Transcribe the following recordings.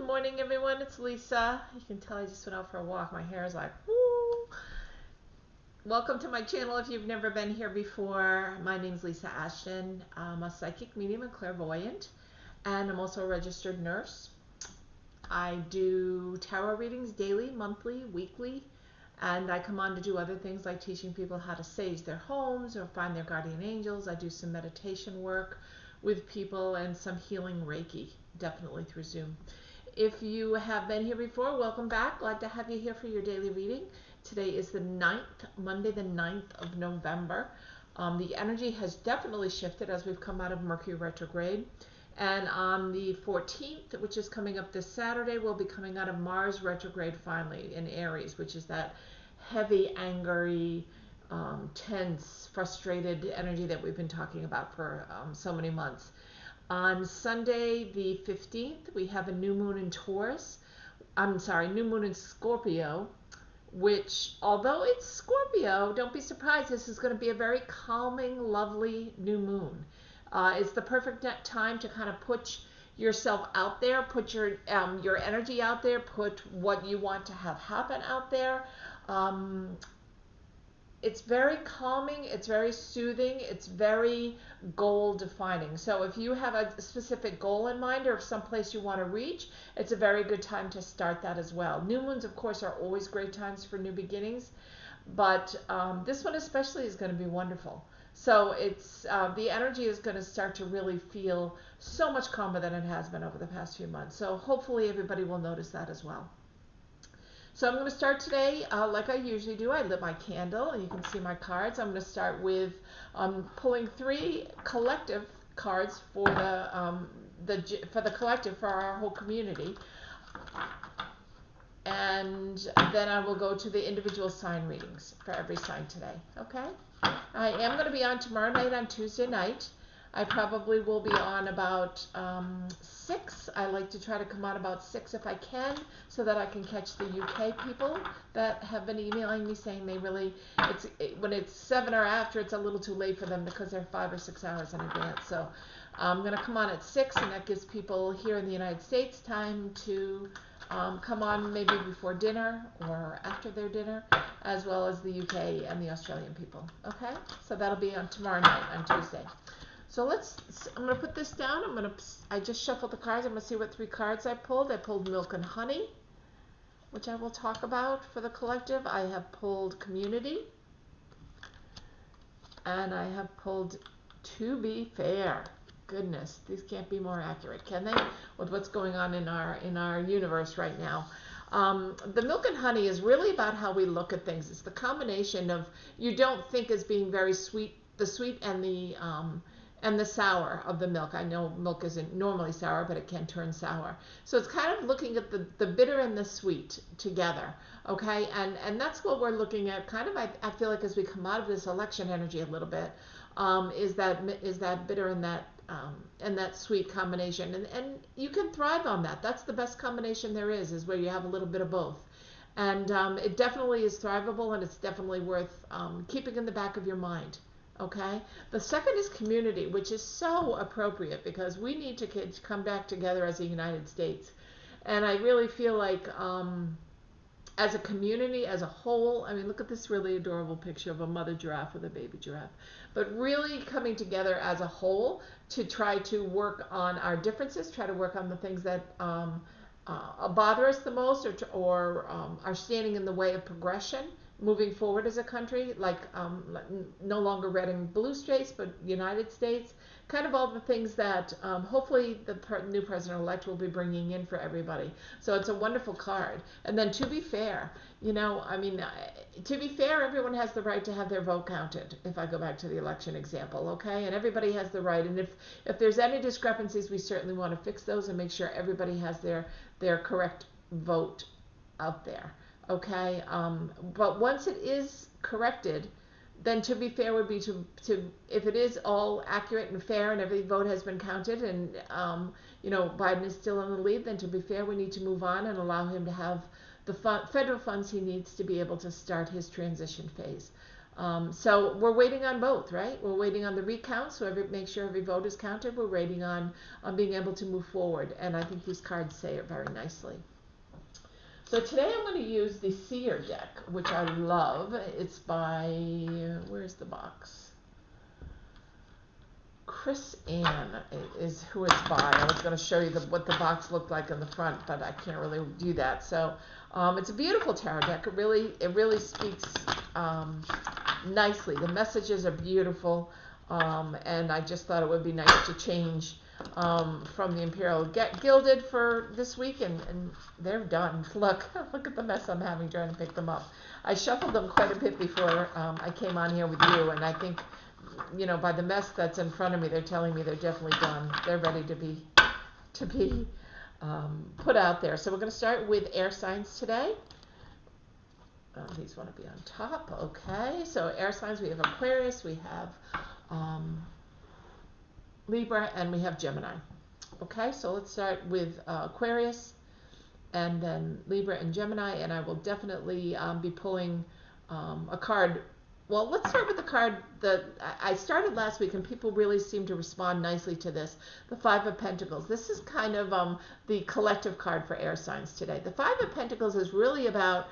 morning, everyone. It's Lisa. You can tell I just went out for a walk. My hair is like, woo. Welcome to my channel if you've never been here before. My name's Lisa Ashton. I'm a psychic medium and clairvoyant, and I'm also a registered nurse. I do tarot readings daily, monthly, weekly, and I come on to do other things like teaching people how to sage their homes or find their guardian angels. I do some meditation work with people and some healing Reiki, definitely through Zoom. If you have been here before, welcome back. Glad to have you here for your daily reading. Today is the 9th, Monday the 9th of November. The energy has definitely shifted as we've come out of Mercury retrograde. And on the 14th, which is coming up this Saturday, we'll be coming out of Mars retrograde finally in Aries, which is that heavy, angry, tense, frustrated energy that we've been talking about for so many months. On Sunday, the 15th, we have a new moon in Taurus. New moon in Scorpio, which, although it's Scorpio, don't be surprised. This is going to be a very calming, lovely new moon. It's the perfect time to kind of put yourself out there, put your energy out there, put what you want to have happen out there. It's very calming, it's very soothing, it's very goal defining. So if you have a specific goal in mind or someplace you want to reach, it's a very good time to start that as well. New moons, of course, are always great times for new beginnings, but this one especially is going to be wonderful. So it's the energy is going to start to really feel so much calmer than it has been over the past few months. So hopefully everybody will notice that as well. So I'm going to start today like I usually do. I lit my candle and you can see my cards. I'm going to start with pulling 3 collective cards for the collective, for our whole community. And then I will go to the individual sign readings for every sign today. Okay? I am going to be on tomorrow night on Tuesday night. I probably will be on about 6. I like to try to come on about 6 if I can, so that I can catch the UK people that have been emailing me saying they really, when it's 7 or after, it's a little too late for them because they're 5 or 6 hours in advance. So I'm going to come on at 6, and that gives people here in the United States time to come on maybe before dinner or after their dinner, as well as the UK and the Australian people. Okay? So that'll be on tomorrow night on Tuesday. So I'm going to put this down. I just shuffled the cards. I'm going to see what 3 cards I pulled. I pulled Milk and Honey, which I will talk about for the collective. I have pulled Community. And I have pulled To Be Fair. Goodness, these can't be more accurate, can they? With what's going on in our universe right now. The Milk and Honey is really about how we look at things. It's the combination of, you don't think as being very sweet, the sweet and the sour of the milk. I know milk isn't normally sour, but it can turn sour. So it's kind of looking at the bitter and the sweet together, okay? And that's what we're looking at, kind of, I feel like, as we come out of this election energy a little bit, is that bitter and that sweet combination. And you can thrive on that. That's the best combination there is where you have a little bit of both. And it definitely is thrivable, and it's definitely worth keeping in the back of your mind. Okay. The second is Community, which is so appropriate because we need to come back together as a United States. And I really feel like as a community, as a whole, I mean, look at this really adorable picture of a mother giraffe with a baby giraffe. But really coming together as a whole to try to work on our differences, try to work on the things that bother us the most, or are standing in the way of progression, moving forward as a country, like no longer red and blue states, but United States, kind of all the things that hopefully the new president-elect will be bringing in for everybody. So it's a wonderful card. And then To Be Fair, to be fair, everyone has the right to have their vote counted, if I go back to the election example, okay? And everybody has the right. And if there's any discrepancies, we certainly want to fix those and make sure everybody has their correct vote out there. Okay, but once it is corrected, then To Be Fair would be to if it is all accurate and fair and every vote has been counted and Biden is still in the lead, then To Be Fair, we need to move on and allow him to have the federal funds he needs to be able to start his transition phase. So we're waiting on both, right? We're waiting on the recount, so make sure every vote is counted. We're waiting on being able to move forward, and I think these cards say it very nicely. So today I'm going to use the Seer deck, which I love. It's by, where's the box? Chris Ann is who it's by. I was going to show you what the box looked like on the front, but I can't really do that. So it's a beautiful tarot deck. It really speaks nicely. The messages are beautiful, and I just thought it would be nice to change from the Imperial Gilded for this week, and they're done. Look at the mess I'm having trying to pick them up. I shuffled them quite a bit before I came on here with you, and I think, you know, by the mess that's in front of me, they're telling me they're definitely done. They're ready to be put out there. So we're going to start with air signs today. These want to be on top. Okay, so air signs, we have Aquarius, we have Libra, and we have Gemini. Okay, so let's start with Aquarius, and then Libra and Gemini, and I will definitely be pulling a card. Well, let's start with the card that I started last week, and people really seem to respond nicely to this, the Five of Pentacles. This is kind of the collective card for air signs today. The Five of Pentacles is really about,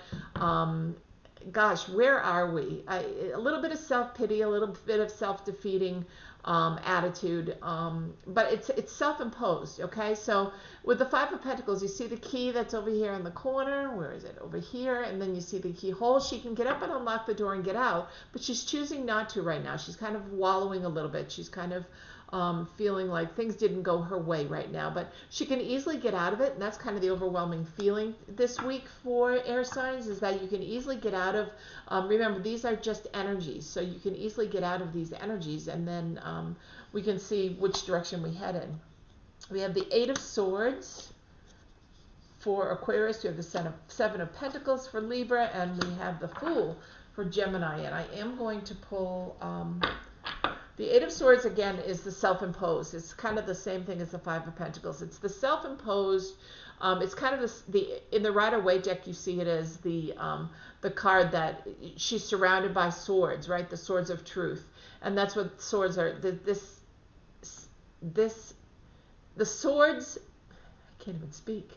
gosh, where are we? A little bit of self-pity, a little bit of self-defeating attitude, but it's self-imposed, okay? So with the Five of Pentacles, you see the key that's over here in the corner. Where is it? Over here. And then you see the keyhole. She can get up and unlock the door and get out, but she's choosing not to right now. She's kind of wallowing a little bit. She's kind of feeling like things didn't go her way right now, but she can easily get out of it, and that's kind of the overwhelming feeling this week for air signs, is that you can easily get out of, remember, these are just energies, so you can easily get out of these energies, and then we can see which direction we head in. We have the Eight of Swords for Aquarius, we have the Seven of Pentacles for Libra, and we have the Fool for Gemini, and I am going to pull the Eight of Swords, again, is the self-imposed. It's kind of the same thing as the Five of Pentacles. It's the self-imposed. It's kind of in the Rider-Waite deck, you see it as the card that she's surrounded by swords, right? The swords of truth. And that's what swords are. The swords, I can't even speak.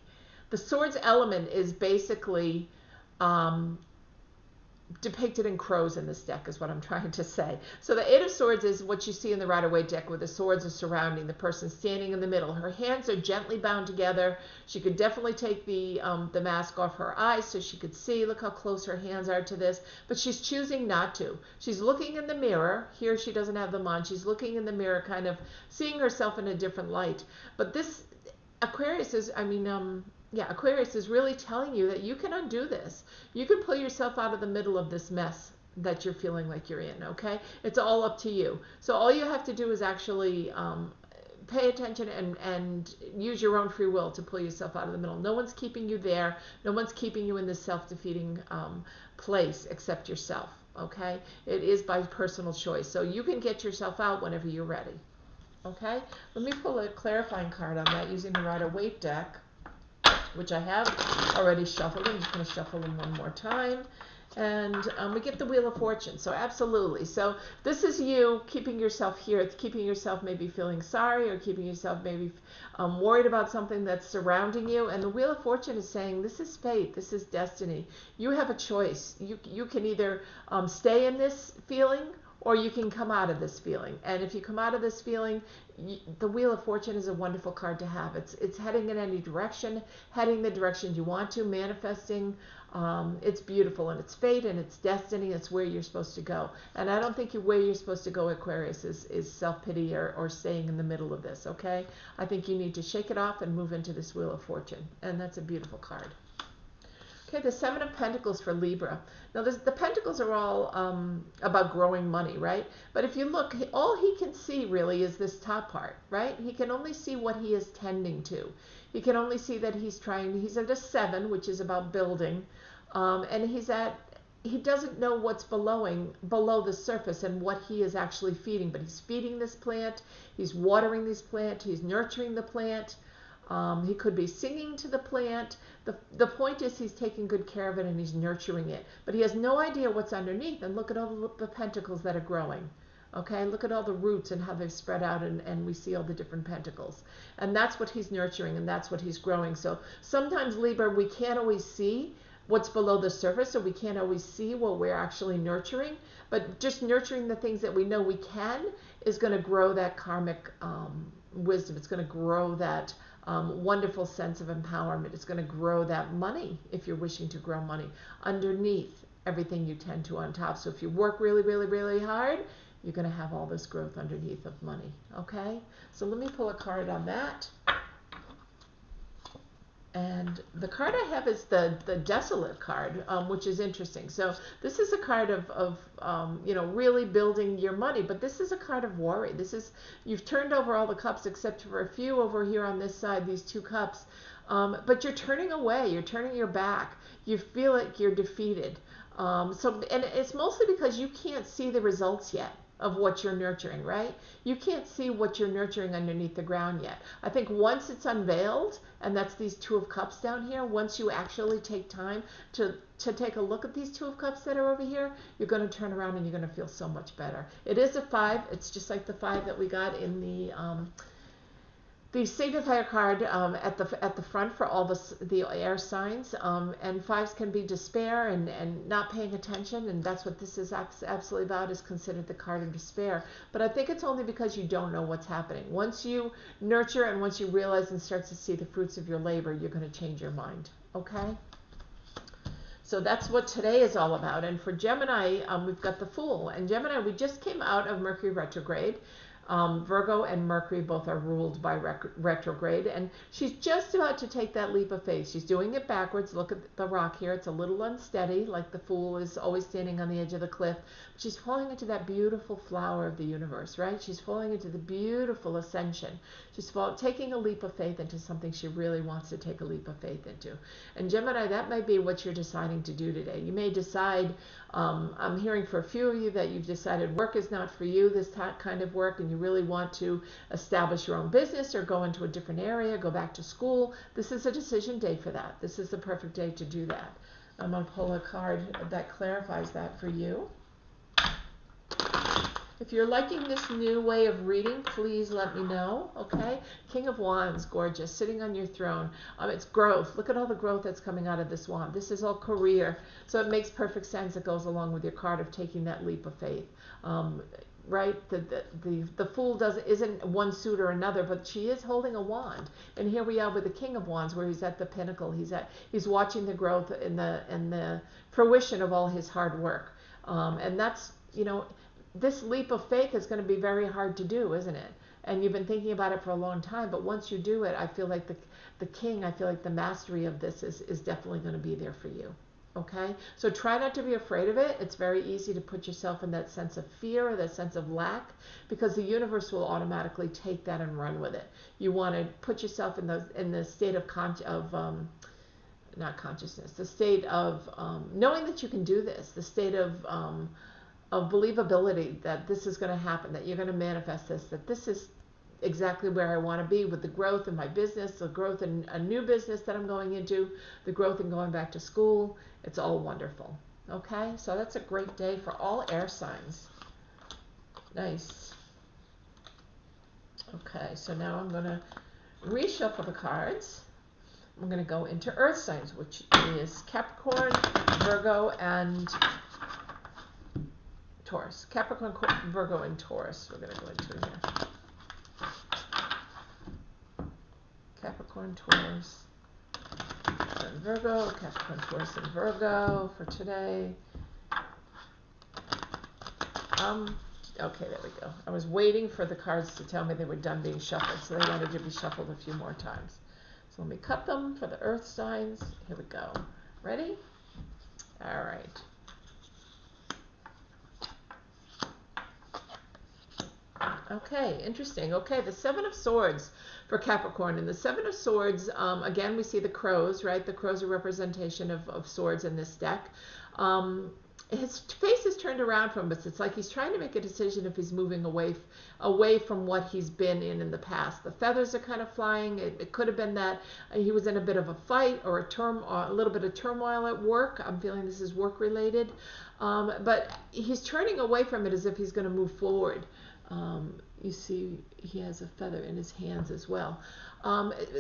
The swords element is basically depicted in crows in this deck, is what I'm trying to say. So the Eight of Swords is what you see in the Rider-Waite deck, where the swords are surrounding the person standing in the middle. Her hands are gently bound together. She could definitely take the mask off her eyes so she could see. Look how close her hands are to this. But she's choosing not to. She's looking in the mirror. Here she doesn't have them on. She's looking in the mirror, kind of seeing herself in a different light. But this Aquarius is, Aquarius is really telling you that you can undo this. You can pull yourself out of the middle of this mess that you're feeling like you're in, okay? It's all up to you. So all you have to do is actually pay attention and use your own free will to pull yourself out of the middle. No one's keeping you there. No one's keeping you in this self-defeating place except yourself, okay? It is by personal choice. So you can get yourself out whenever you're ready, okay? Let me pull a clarifying card on that using the Rider-Waite deck, which I have already shuffled. I'm just going to shuffle them one more time. And we get the Wheel of Fortune. So absolutely. So this is you keeping yourself here. It's keeping yourself maybe feeling sorry, or keeping yourself maybe worried about something that's surrounding you. And the Wheel of Fortune is saying, this is fate. This is destiny. You have a choice. You can either stay in this feeling, or you can come out of this feeling. And if you come out of this feeling, the Wheel of Fortune is a wonderful card to have. It's heading in any direction, heading the direction you want to, manifesting. It's beautiful, and it's fate, and it's destiny. It's where you're supposed to go. And I don't think where you're supposed to go, Aquarius, is self-pity or staying in the middle of this, okay? I think you need to shake it off and move into this Wheel of Fortune. And that's a beautiful card. Okay, the Seven of Pentacles for Libra. Now, the Pentacles are all about growing money, right? But if you look, all he can see really is this top part, right? He can only see what he is tending to. He can only see that he's at a 7, which is about building, and he doesn't know what's below the surface and what he is actually feeding. But he's feeding this plant, he's watering this plant, he's nurturing the plant. He could be singing to the plant. The point is he's taking good care of it and he's nurturing it. But he has no idea what's underneath. And look at all the pentacles that are growing. Okay, look at all the roots and how they've spread out, and we see all the different pentacles. And that's what he's nurturing, and that's what he's growing. So sometimes, Libra, we can't always see what's below the surface, so we can't always see what we're actually nurturing. But just nurturing the things that we know we can is going to grow that karmic wisdom. It's going to grow that wonderful sense of empowerment. It's going to grow that money, if you're wishing to grow money, underneath everything you tend to on top. So if you work really, really, really hard, you're going to have all this growth underneath of money. Okay? So let me pull a card on that. And the card I have is the Desolate card, which is interesting. So this is a card of you know, really building your money, but this is a card of worry. This is, you've turned over all the cups except for a few over here on this side, these two cups. But you're turning away, you're turning your back. You feel like you're defeated. And it's mostly because you can't see the results yet of what you're nurturing, right? You can't see what you're nurturing underneath the ground yet. I think once it's unveiled, and that's these Two of Cups down here, once you actually take time to take a look at these Two of Cups that are over here, you're going to turn around and you're going to feel so much better. It is a 5. It's just like the 5 that we got in the signifier card at the front for all the air signs, and 5s can be despair and not paying attention, and that's what this is absolutely about, is considered the card of despair. But I think it's only because you don't know what's happening. Once you nurture and once you realize and start to see the fruits of your labor, you're going to change your mind. Okay? So that's what today is all about. And for Gemini, we've got the Fool. And Gemini, we just came out of Mercury retrograde. Virgo and Mercury both are ruled by retrograde, and she's just about to take that leap of faith. She's doing it backwards. Look at the rock here. It's a little unsteady, like the Fool is always standing on the edge of the cliff. But she's falling into that beautiful flower of the universe, right? She's falling into the beautiful ascension. She's taking a leap of faith into something she really wants to take a leap of faith into. And Gemini, that might be what you're deciding to do today. You may decide, I'm hearing for a few of you that you've decided work is not for you, this kind of work, and you really want to establish your own business or go into a different area, go back to school. This is a decision day for that. This is the perfect day to do that. I'm going to pull a card that clarifies that for you. If you're liking this new way of reading, please let me know, okay? King of Wands, gorgeous, sitting on your throne. It's growth. Look at all the growth that's coming out of this wand. This is all career. So it makes perfect sense. It goes along with your card of taking that leap of faith. Right? The Fool isn't one suit or another, but she is holding a wand. And here we are with the King of Wands, where he's at the pinnacle. He's watching the growth and the fruition of all his hard work. And that's, you know, this leap of faith is going to be very hard to do, isn't it? And you've been thinking about it for a long time, but once you do it, I feel like the king, I feel like the mastery of this is definitely going to be there for you. Okay? So try not to be afraid of it. It's very easy to put yourself in that sense of fear or that sense of lack, because the universe will automatically take that and run with it. You want to put yourself in the state of not consciousness, the state of knowing that you can do this, the state of believability that this is going to happen, that you're going to manifest this, that this is exactly where I want to be with the growth in my business, the growth in a new business that I'm going into, the growth in going back to school. It's all wonderful. Okay, so that's a great day for all air signs. Nice. Okay, so now I'm going to reshuffle the cards. I'm going to go into earth signs, which is Capricorn, Virgo, and Taurus. Capricorn, Virgo, and Taurus we're going to go into here. Capricorn, Taurus, and Virgo. Capricorn, Taurus, and Virgo for today. Okay, there we go. I was waiting for the cards to tell me they were done being shuffled, so they wanted to be shuffled a few more times. So let me cut them for the earth signs. Here we go. Ready? All right. Okay, interesting. Okay, the Seven of Swords for Capricorn. And the Seven of Swords, again, we see the crows, right? The crows are representation of swords in this deck. his face is turned around from us. It's like he's trying to make a decision if he's moving away from what he's been in the past. The feathers are kind of flying. It could have been that he was in a bit of a fight or a little bit of turmoil at work. I'm feeling this is work related, but he's turning away from it as if he's going to move forward. You see he has a feather in his hands as well.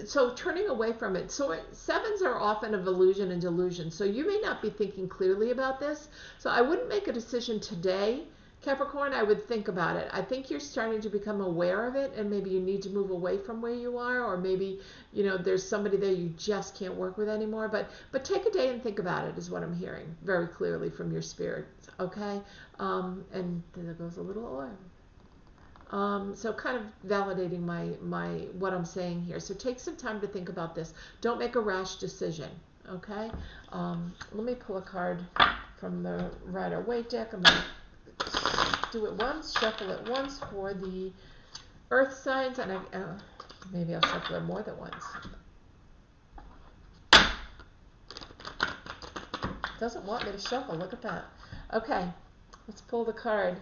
So turning away from it. So sevens are often of illusion and delusion. So you may not be thinking clearly about this. So I wouldn't make a decision today, Capricorn. I would think about it. I think you're starting to become aware of it, and maybe you need to move away from where you are, or maybe, you know, there's somebody there you just can't work with anymore. But take a day and think about it is what I'm hearing very clearly from your spirit. Okay? And there goes a little oil. So kind of validating my what I'm saying here. So take some time to think about this. Don't make a rash decision. Okay. Let me pull a card from the Rider-Waite deck. I'm going to do it once, shuffle it once for the Earth signs, and maybe I'll shuffle it more than once. Doesn't want me to shuffle. Look at that. Okay. Let's pull the card.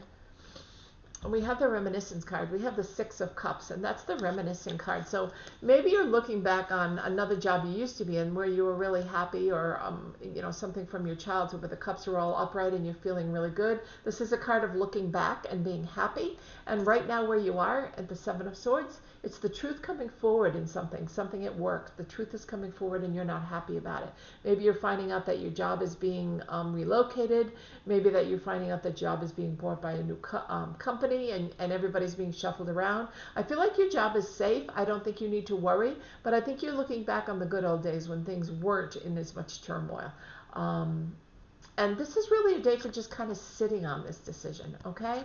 We have the reminiscence card. We have the Six of Cups, and that's the reminiscing card. So maybe you're looking back on another job you used to be in where you were really happy, or you know, something from your childhood where the cups are all upright and you're feeling really good. This is a card of looking back and being happy. And right now where you are at the Seven of Swords, it's the truth coming forward in something at work. The truth is coming forward and you're not happy about it. Maybe you're finding out that your job is being relocated. Maybe that you're finding out that job is being bought by a new company, and everybody's being shuffled around. I feel like your job is safe. I don't think you need to worry, but I think you're looking back on the good old days when things weren't in as much turmoil. And this is really a day for just kind of sitting on this decision, okay?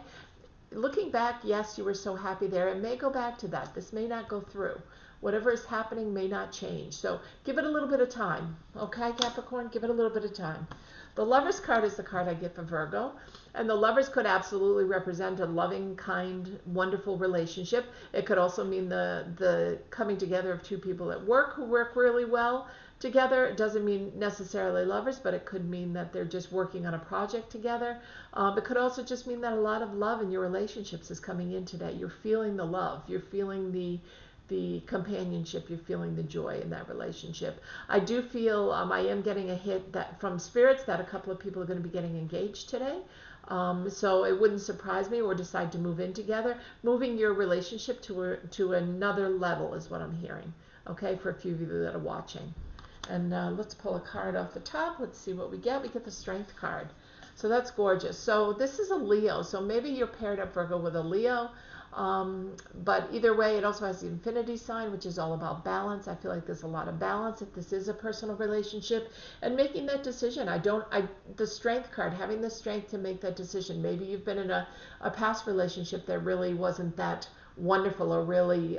Looking back, yes, you were so happy there. It may go back to that. This may not go through. Whatever is happening may not change. So give it a little bit of time. Okay, Capricorn? Give it a little bit of time. The Lover's card is the card I get for Virgo. And the Lovers could absolutely represent a loving, kind, wonderful relationship. It could also mean the coming together of two people at work who work really well together. It doesn't mean necessarily lovers, but it could mean that they're just working on a project together. It could also just mean that a lot of love in your relationships is coming in today. You're feeling the love. You're feeling the companionship. You're feeling the joy in that relationship. I do feel I am getting a hit that from spirits that a couple of people are going to be getting engaged today. So it wouldn't surprise me, or decide to move in together. Moving your relationship to another level is what I'm hearing. Okay, for a few of you that are watching. And let's pull a card off the top. Let's see what we get. We get the Strength card. So that's gorgeous. So this is a Leo. So maybe you're paired up, Virgo, with a Leo. But either way, it also has the infinity sign, which is all about balance. I feel like there's a lot of balance if this is a personal relationship, and making that decision. The Strength card, having the strength to make that decision. Maybe you've been in a past relationship that really wasn't that wonderful, or really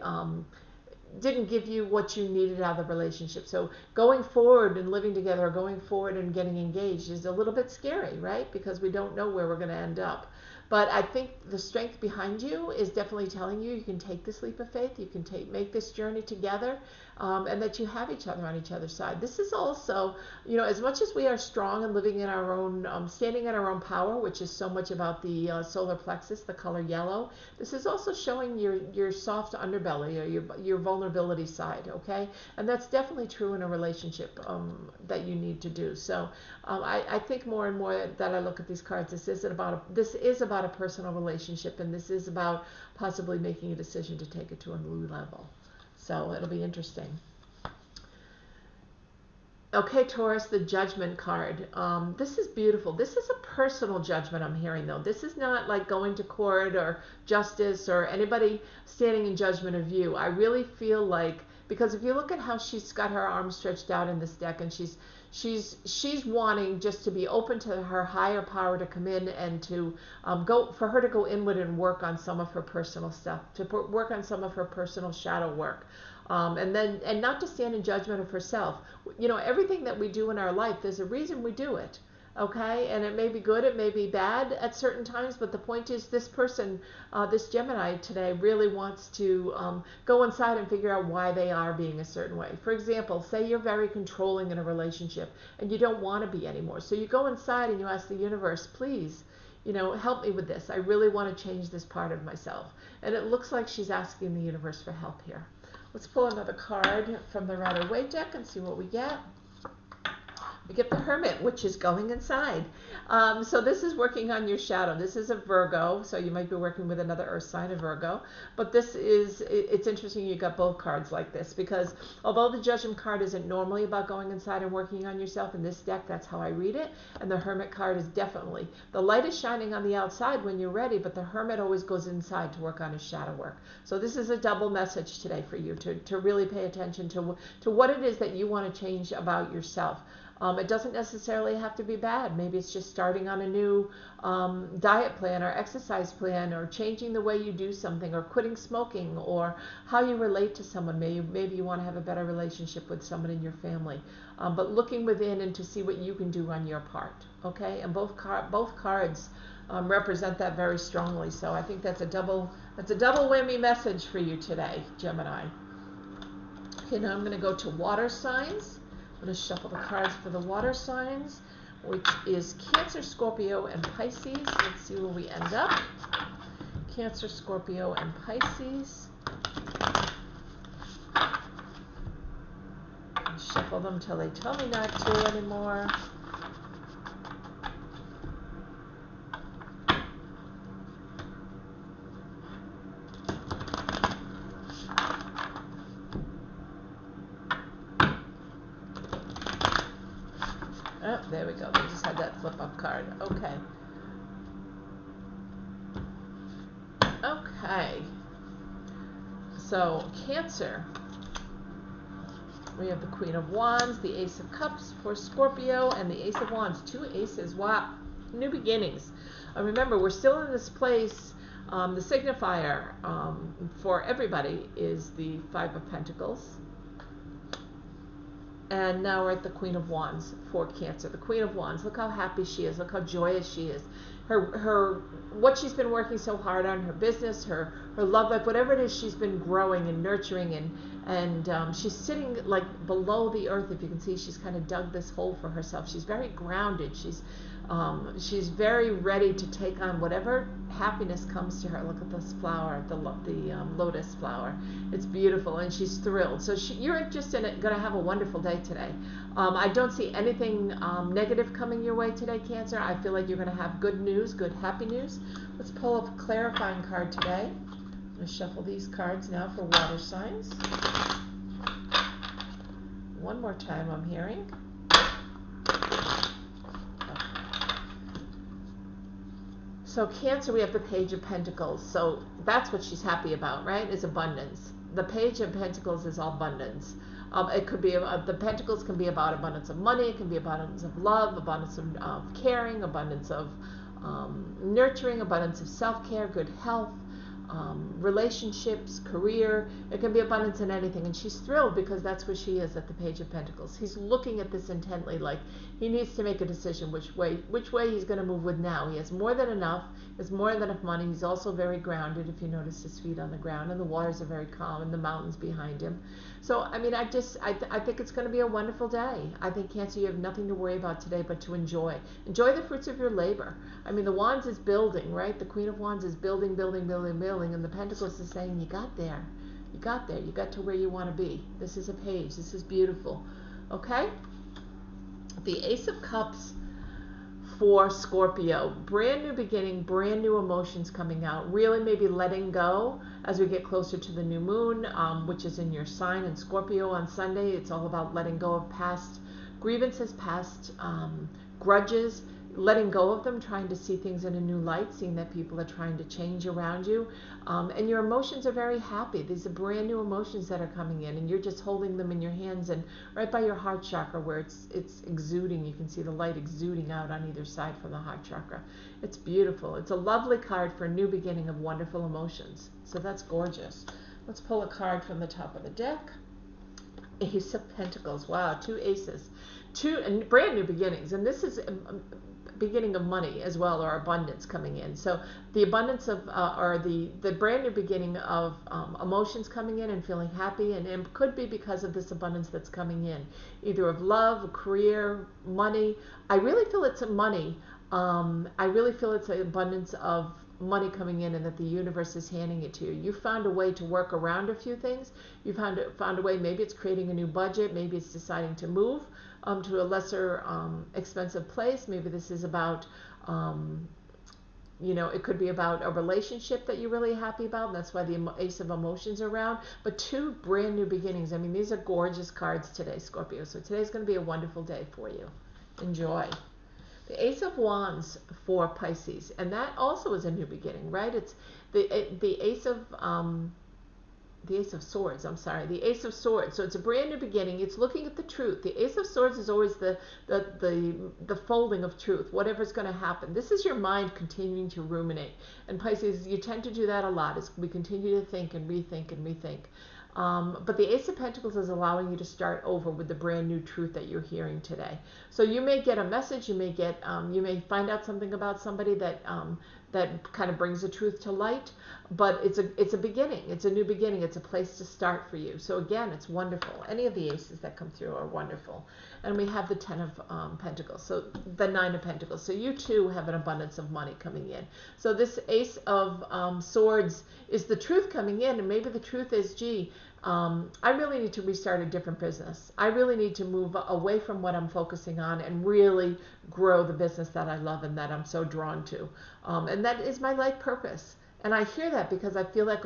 didn't give you what you needed out of the relationship. So going forward and living together, or going forward and getting engaged, is a little bit scary, right? Because we don't know where we're going to end up. But I think the strength behind you is definitely telling you can take this leap of faith, you can make this journey together, and that you have each other on each other's side. This is also, you know, as much as we are strong and living in our own, standing in our own power, which is so much about the solar plexus, the color yellow, this is also showing your soft underbelly, or your vulnerability side, okay? And that's definitely true in a relationship that you need to do. So I think more and more that I look at these cards, this is about a personal relationship, and this is about possibly making a decision to take it to a new level. So it'll be interesting. Okay, Taurus, the Judgment card. This is beautiful. This is a personal judgment I'm hearing, though. This is not like going to court or justice or anybody standing in judgment of you. I really feel like, because if you look at how she's got her arms stretched out in this deck, and she's wanting just to be open to her higher power to come in and to for her to go inward and work on some of her personal stuff, to work on some of her personal shadow work. And not to stand in judgment of herself. You know, everything that we do in our life, there's a reason we do it. Okay, and it may be good, it may be bad at certain times, but the point is this person, this Gemini today really wants to go inside and figure out why they are being a certain way. For example, say you're very controlling in a relationship and you don't want to be anymore. So you go inside and you ask the universe, please, help me with this. I really want to change this part of myself. And it looks like she's asking the universe for help here. Let's pull another card from the Rider-Waite deck and see what we get. We get the Hermit, which is going inside. So this is working on your shadow. This is a Virgo, so you might be working with another earth sign, a Virgo. But it's interesting you got both cards like this, because although the Judgment card isn't normally about going inside and working on yourself, in this deck, that's how I read it. And the Hermit card is definitely, the light is shining on the outside when you're ready, but the Hermit always goes inside to work on his shadow work. So this is a double message today for you to really pay attention to what it is that you want to change about yourself. It doesn't necessarily have to be bad. Maybe it's just starting on a new diet plan or exercise plan, or changing the way you do something, or quitting smoking, or how you relate to someone. Maybe you want to have a better relationship with someone in your family. But looking within and to see what you can do on your part. Okay, and both cards represent that very strongly. So I think that's a double whammy message for you today, Gemini. Okay, now I'm going to go to water signs. I'm going to shuffle the cards for the water signs, which is Cancer, Scorpio, and Pisces. Let's see where we end up. Cancer, Scorpio, and Pisces. I'll shuffle them till they tell me not to anymore. Oh, there we go. They just had that flip up card. Okay. Okay. So, Cancer. We have the Queen of Wands, the Ace of Cups for Scorpio, and the Ace of Wands. Two aces. Wow. New beginnings. Remember, we're still in this place. The signifier for everybody is the Five of Pentacles. And now we're at the Queen of Wands for Cancer. The Queen of Wands, look how happy she is. Look how joyous she is. What she's been working so hard on, her business, her love life, whatever it is, she's been growing and nurturing, and she's sitting like below the earth. If you can see, she's kind of dug this hole for herself. She's very grounded. She's very ready to take on whatever happiness comes to her. Look at this flower, the lotus flower. It's beautiful, and she's thrilled. So you're just going to have a wonderful day today. I don't see anything negative coming your way today, Cancer. I feel like you're going to have good news, good happy news. Let's pull up a clarifying card today. I'm going to shuffle these cards now for water signs. One more time, I'm hearing. So Cancer, we have the Page of Pentacles. So that's what she's happy about, right? Is abundance. The Page of Pentacles is all abundance. It could be, the Pentacles can be about abundance of money. It can be abundance of love, abundance of caring, abundance of nurturing, abundance of self-care, good health, relationships, career. It can be abundance in anything, and she's thrilled because that's where she is at the Page of Pentacles. He's looking at this intently, like he needs to make a decision which way he's going to move with now. He has more than enough. He has more than enough money. He's also very grounded, if you notice his feet on the ground, and the waters are very calm, and the mountains behind him. So, I mean, I think it's going to be a wonderful day. I think, Cancer, you have nothing to worry about today but to enjoy. Enjoy the fruits of your labor. I mean, the Wands is building, right? The Queen of Wands is building, building, building, building, and the Pentacles is saying, you got there. You got there. You got to where you want to be. This is a page. This is beautiful. Okay? The Ace of Cups for Scorpio. Brand new beginning, brand new emotions coming out. Really maybe letting go as we get closer to the new moon, which is in your sign in Scorpio on Sunday. It's all about letting go of past grievances, past grudges, letting go of them, trying to see things in a new light, seeing that people are trying to change around you. And your emotions are very happy. These are brand new emotions that are coming in, and you're just holding them in your hands and right by your heart chakra where it's exuding. You can see the light exuding out on either side from the heart chakra. It's beautiful. It's a lovely card for a new beginning of wonderful emotions. So that's gorgeous. Let's pull a card from the top of the deck. Ace of Pentacles. Wow, two aces. Two and brand new beginnings. And this is a beginning of money as well, or abundance coming in. So the abundance of, or the brand new beginning of emotions coming in and feeling happy. And it could be because of this abundance that's coming in. Either of love, career, money. I really feel it's money. I really feel it's an abundance of money coming in, and that the universe is handing it to you. You found a way to work around a few things. You found a way. Maybe it's creating a new budget. Maybe it's deciding to move to a lesser expensive place. Maybe this is about, you know, it could be about a relationship that you're really happy about, and that's why the Ace of Emotions are around. But two brand new beginnings. I mean, these are gorgeous cards today, Scorpio. So today's going to be a wonderful day for you. Enjoy. The Ace of Wands for Pisces, and that also is a new beginning, right? It's the Ace of Swords. I'm sorry, the Ace of Swords. So it's a brand new beginning. It's looking at the truth. The Ace of Swords is always the folding of truth. Whatever's going to happen. This is your mind continuing to ruminate. And Pisces, you tend to do that a lot. As we continue to think and rethink and rethink. But the Ace of Pentacles is allowing you to start over with the brand new truth that you're hearing today. So you may get a message, you may get, you may find out something about somebody that that kind of brings the truth to light. But it's a beginning. It's a new beginning. It's a place to start for you. So again, it's wonderful. Any of the aces that come through are wonderful. And we have the 10 of Pentacles. So the 9 of Pentacles. So you too have an abundance of money coming in. So this Ace of Swords is the truth coming in. And maybe the truth is, gee, I really need to restart a different business. I really need to move away from what I'm focusing on and really grow the business that I love and that I'm so drawn to. And that is my life purpose. And I hear that because I feel like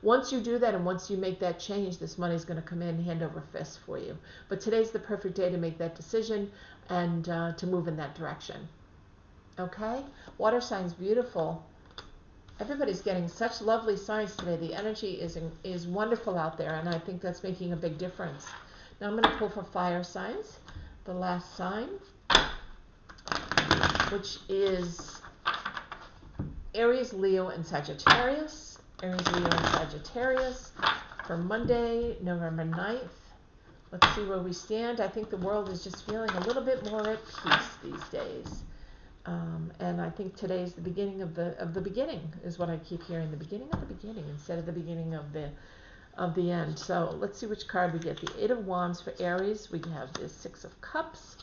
once you do that and once you make that change, this money is going to come in hand over fist for you. But today's the perfect day to make that decision and to move in that direction. Okay? Water signs, beautiful. Everybody's getting such lovely signs today. The energy is wonderful out there, and I think that's making a big difference. Now I'm going to pull for fire signs. The last sign, which is Aries, Leo, and Sagittarius. Aries, Leo, and Sagittarius for Monday, November 9th. Let's see where we stand. I think the world is just feeling a little bit more at peace these days. And I think today is the beginning of the beginning, is what I keep hearing. The beginning of the beginning instead of the beginning of the end. So let's see which card we get. The 8 of Wands for Aries. We have the 6 of Cups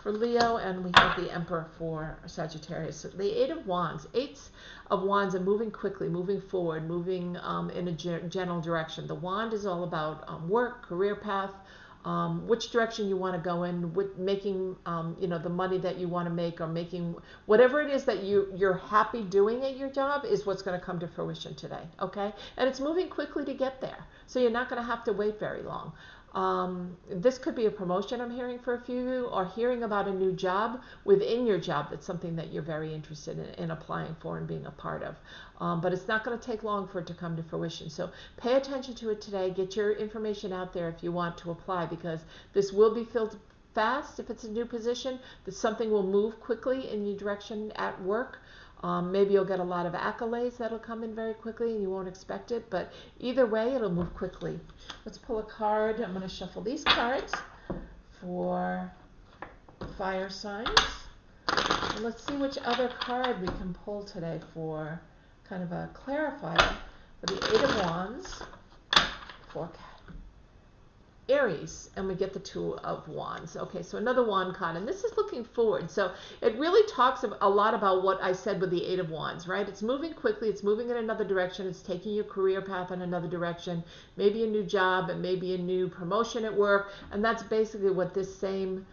for Leo, and we have the Emperor for Sagittarius. So the 8 of Wands. 8s of Wands are moving quickly, moving forward, moving in a general direction. The Wand is all about work, career path, which direction you want to go in, with making you know, the money that you want to make, or making whatever it is that you're happy doing at your job is what's going to come to fruition today. Okay, and it's moving quickly to get there, so you're not going to have to wait very long. This could be a promotion I'm hearing for a few of you, or hearing about a new job within your job that's something that you're very interested in applying for and being a part of. But it's not going to take long for it to come to fruition. So pay attention to it today. Get your information out there if you want to apply, because this will be filled fast. If it's a new position, that something will move quickly in your direction at work. Maybe you'll get a lot of accolades that'll come in very quickly and you won't expect it, but either way, it'll move quickly. Let's pull a card. I'm going to shuffle these cards for fire signs. And let's see which other card we can pull today for kind of a clarifier for the 8 of Wands for Aries, and we get the 2 of Wands. Okay, so another wand card, and this is looking forward. So it really talks a lot about what I said with the 8 of Wands, right? It's moving quickly, it's moving in another direction, it's taking your career path in another direction, maybe a new job, and maybe a new promotion at work, and that's basically what this same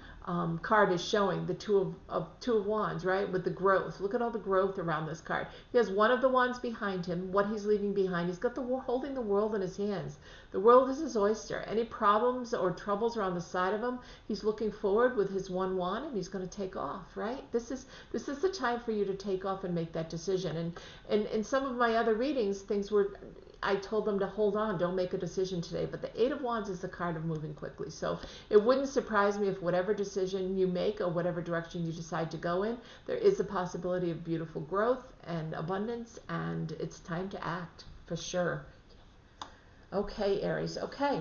card is showing, the 2 of Wands, right? With the growth. Look at all the growth around this card. He has one of the wands behind him, what he's leaving behind. He's got holding the world in his hands. The world is his oyster. Any problems or troubles are on the side of him. He's looking forward with his one wand, and he's going to take off, right? This is the time for you to take off and make that decision. And in some of my other readings, I told them to hold on, don't make a decision today. But the 8 of Wands is the card of moving quickly. So it wouldn't surprise me if whatever decision you make or whatever direction you decide to go in, there is a possibility of beautiful growth and abundance, and it's time to act for sure. Okay, Aries. Okay.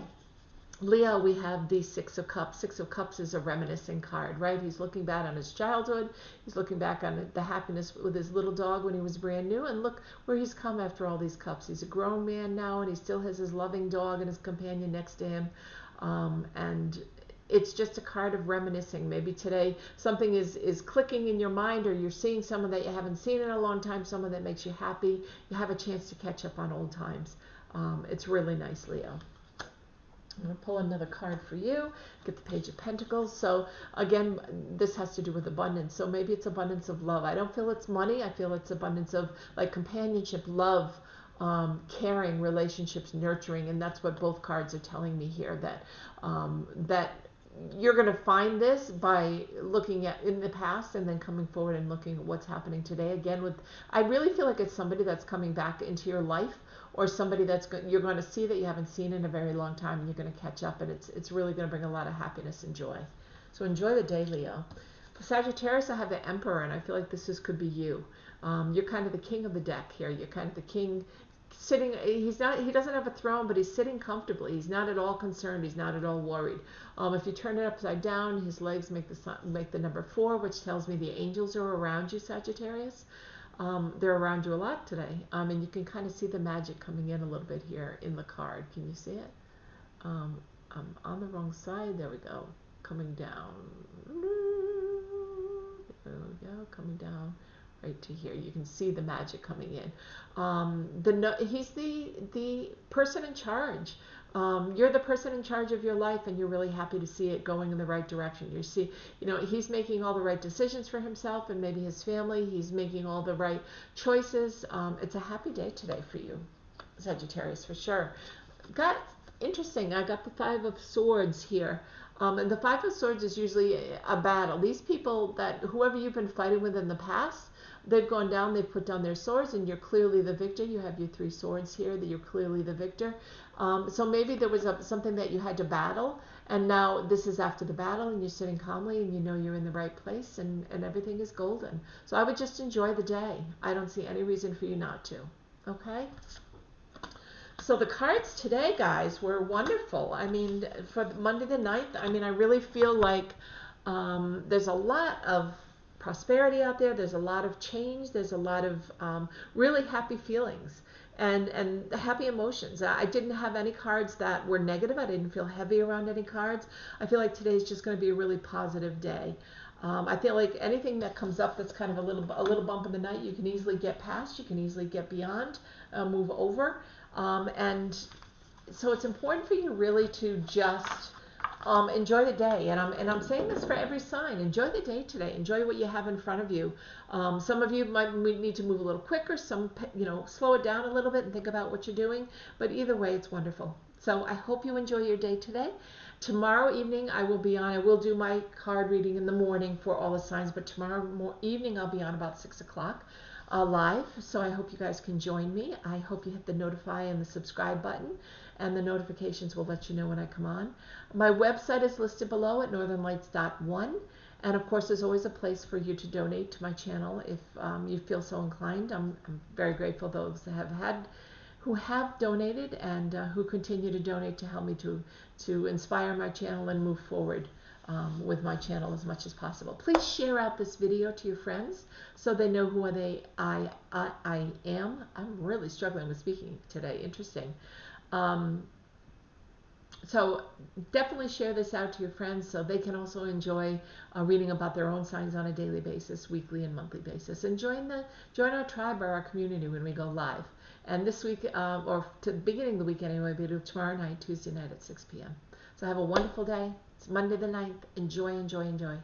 Leo, we have the Six of Cups. Six of Cups is a reminiscing card, right? He's looking back on his childhood. He's looking back on the happiness with his little dog when he was brand new. And look where he's come after all these cups. He's a grown man now, and he still has his loving dog and his companion next to him. And it's just a card of reminiscing. Maybe today something is clicking in your mind, or you're seeing someone that you haven't seen in a long time, someone that makes you happy. You have a chance to catch up on old times. It's really nice, Leo. I'm going to pull another card for you, get the Page of Pentacles. So again, this has to do with abundance. So maybe it's abundance of love. I don't feel it's money. I feel it's abundance of like companionship, love, caring, relationships, nurturing. And that's what both cards are telling me here, that that you're going to find this by looking at in the past and then coming forward and looking at what's happening today. Again, I really feel like it's somebody that's coming back into your life, or somebody you're going to see that you haven't seen in a very long time, and you're going to catch up, and it's really going to bring a lot of happiness and joy. So enjoy the day, Leo. For Sagittarius, I have the Emperor, and I feel like could be you. You're kind of the king of the deck here. You're kind of the king sitting. He doesn't have a throne, but he's sitting comfortably. He's not at all concerned. He's not at all worried. If you turn it upside down, his legs make the number 4, which tells me the angels are around you, Sagittarius. They're around you a lot today, and you can kind of see the magic coming in a little bit here in the card. Can you see it? I'm on the wrong side. There we go. Coming down. There we go. Coming down right to here. You can see the magic coming in. He's the person in charge. You're the person in charge of your life, and you're really happy to see it going in the right direction. He's making all the right decisions for himself and maybe his family. He's making all the right choices. It's a happy day today for you, Sagittarius, for sure. Interesting. I got the 5 of Swords here. And the 5 of Swords is usually a battle. These people whoever you've been fighting with in the past, they've gone down, they've put down their swords, and you're clearly the victor. You have your 3 swords here, that you're clearly the victor. So maybe there was something that you had to battle, and now this is after the battle, and you're sitting calmly, and you know you're in the right place, and everything is golden. So I would just enjoy the day. I don't see any reason for you not to. Okay? So the cards today, guys, were wonderful. I mean, for Monday the 9th, I really feel like there's a lot of prosperity out there. There's a lot of change. There's a lot of really happy feelings and happy emotions. I didn't have any cards that were negative. I didn't feel heavy around any cards. I feel like today's just going to be a really positive day. I feel like anything that comes up that's kind of a little bump in the night, you can easily get past. You can easily get beyond, move over. And so it's important for you really to just enjoy the day. And I'm saying this for every sign. Enjoy the day today. Enjoy what you have in front of you. Some of you might need to move a little quicker. Some, slow it down a little bit and think about what you're doing. But either way, it's wonderful. So I hope you enjoy your day today. Tomorrow evening, I will do my card reading in the morning for all the signs. But tomorrow evening, I'll be on about 6 o'clock. Live, so I hope you guys can join me. I hope you hit the notify and the subscribe button, and the notifications will let you know when I come on. My website is listed below at northernlights.one, and of course there's always a place for you to donate to my channel if you feel so inclined. I'm very grateful those who have donated and who continue to donate to help me to inspire my channel and move forward with my channel as much as possible. Please share out this video to your friends so they know who I am. I'm really struggling with speaking today. Interesting. So definitely share this out to your friends so they can also enjoy reading about their own signs on a daily basis, weekly and monthly basis. And join our tribe or our community when we go live. And this week, or to the beginning of the week anyway, but tomorrow night, Tuesday night at 6 p.m. So have a wonderful day. It's Monday the 9th. Enjoy, enjoy, enjoy.